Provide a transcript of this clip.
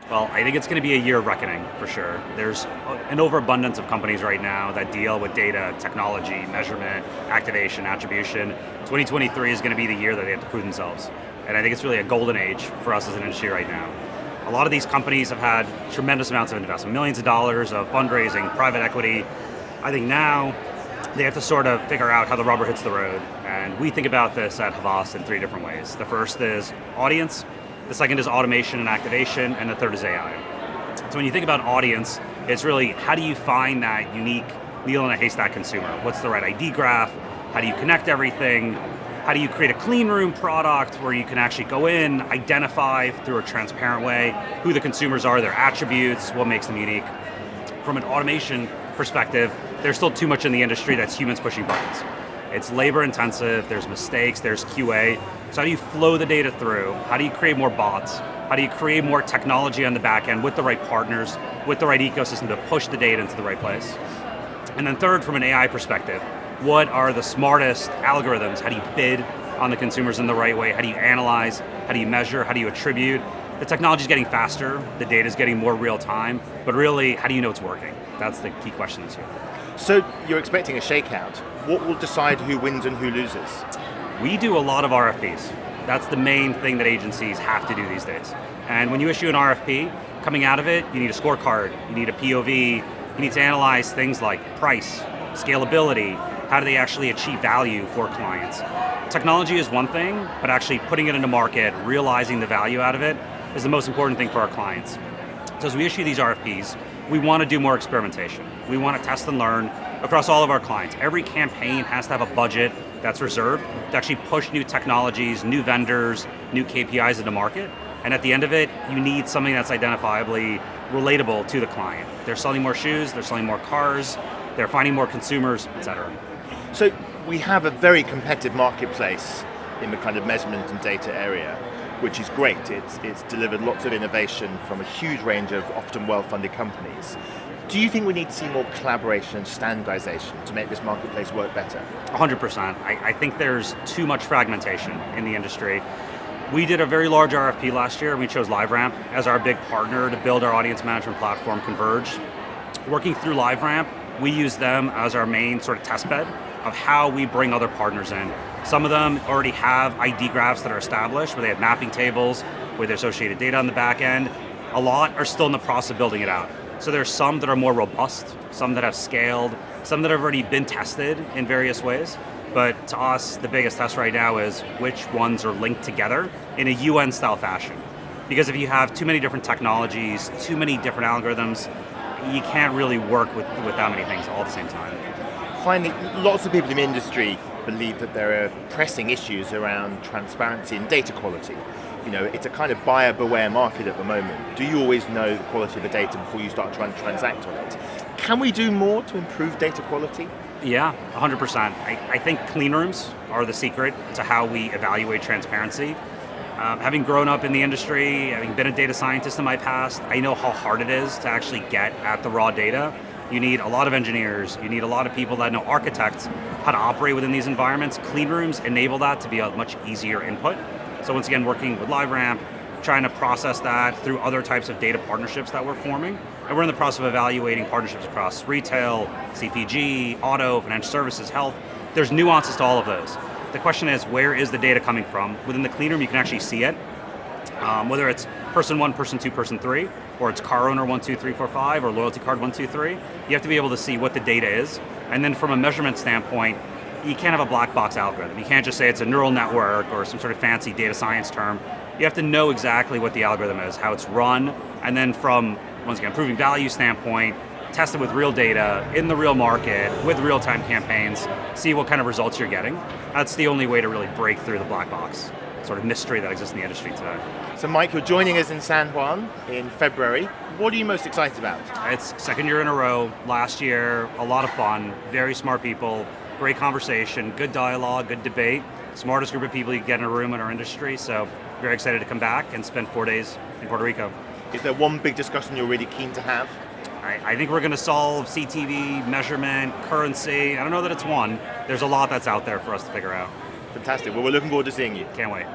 Well, I think it's going to be a year of reckoning for sure. There's an overabundance of companies right now that deal with data, technology, measurement, activation, attribution. 2023 is going to be the year that they have to prove themselves. And I think it's really a golden age for us as an industry right now. A lot of these companies have had tremendous amounts of investment, millions of dollars of fundraising, private equity. I think now they have to sort of figure out how the rubber hits the road. And we think about this at Havas in three different ways. The first is audience, the second is automation and activation, and the third is AI. So when you think about audience, it's really how do you find that unique needle-in-a-haystack consumer? What's the right ID graph? How do you connect everything? How do you create a clean room product where you can actually go in, identify through a transparent way who the consumers are, their attributes, what makes them unique? From an automation perspective, there's still too much in the industry that's humans pushing buttons. It's labor intensive, there's mistakes, there's QA. So how do you flow the data through? How do you create more bots? How do you create more technology on the back end with the right partners, with the right ecosystem to push the data into the right place? And then third, from an AI perspective, what are the smartest algorithms? How do you bid on the consumers in the right way? How do you analyze? How do you measure? How do you attribute? The technology's getting faster, the data's getting more real time, but really, how do you know it's working? That's the key question this year. So you're expecting a shakeout. What will decide who wins and who loses? We do a lot of RFPs. That's the main thing that agencies have to do these days. And when you issue an RFP, coming out of it, you need a scorecard, you need a POV, you need to analyze things like price, scalability, how do they actually achieve value for clients. Technology is one thing, but actually putting it into market, realizing the value out of it is the most important thing for our clients. So as we issue these RFPs, we want to do more experimentation. We want to test and learn across all of our clients. Every campaign has to have a budget that's reserved to actually push new technologies, new vendors, new KPIs into market. And at the end of it, you need something that's identifiably relatable to the client. They're selling more shoes, they're selling more cars, they're finding more consumers, et cetera. So we have a very competitive marketplace in the kind of measurement and data area, which is great. It's delivered lots of innovation from a huge range of often well-funded companies. Do you think we need to see more collaboration and standardization to make this marketplace work better? 100%. I think there's too much fragmentation in the industry. We did a very large RFP last year. We chose LiveRamp as our big partner to build our audience management platform, Converge. Working through LiveRamp, we use them as our main sort of test bed of how we bring other partners in. Some of them already have ID graphs that are established, where they have mapping tables with their associated data on the back end. A lot are still in the process of building it out. So there's some that are more robust, some that have scaled, some that have already been tested in various ways. But to us, the biggest test right now is which ones are linked together in a UN-style fashion. Because if you have too many different technologies, too many different algorithms, you can't really work with that many things all at the same time. Finally, lots of people in the industry believe that there are pressing issues around transparency and data quality. You know, it's a kind of buyer beware market at the moment. Do you always know the quality of the data before you start trying to transact on it? Can we do more to improve data quality? Yeah, 100%. I think clean rooms are the secret to how we evaluate transparency. Having grown up in the industry, having been a data scientist in my past, I know how hard it is to actually get at the raw data. You need a lot of engineers, you need a lot of people that know architects, how to operate within these environments. Clean rooms enable that to be a much easier input. So once again, working with LiveRamp, trying to process that through other types of data partnerships that we're forming. And we're in the process of evaluating partnerships across retail, CPG, auto, financial services, health. There's nuances to all of those. The question is, where is the data coming from? Within the clean room, you can actually see it. Whether it's person 1, person 2, person 3, or it's car owner 1, 2, 3, 4, 5, or loyalty card 1, 2, 3, you have to be able to see what the data is. And then from a measurement standpoint, you can't have a black box algorithm. You can't just say it's a neural network or some sort of fancy data science term. You have to know exactly what the algorithm is, how it's run, and then from, once again, proving value standpoint, test it with real data, in the real market, with real-time campaigns, see what kind of results you're getting. That's the only way to really break through the black box sort of mystery that exists in the industry today. So Mike, you're joining us in San Juan in February. What are you most excited about? It's second year in a row. Last year, a lot of fun, very smart people, great conversation, good dialogue, good debate, smartest group of people you get in a room in our industry. So very excited to come back and spend 4 days in Puerto Rico. Is there one big discussion you're really keen to have? I think we're going to solve CTV, measurement, currency. I don't know that it's one. There's a lot that's out there for us to figure out. Fantastic. Well, we're looking forward to seeing you. Can't wait.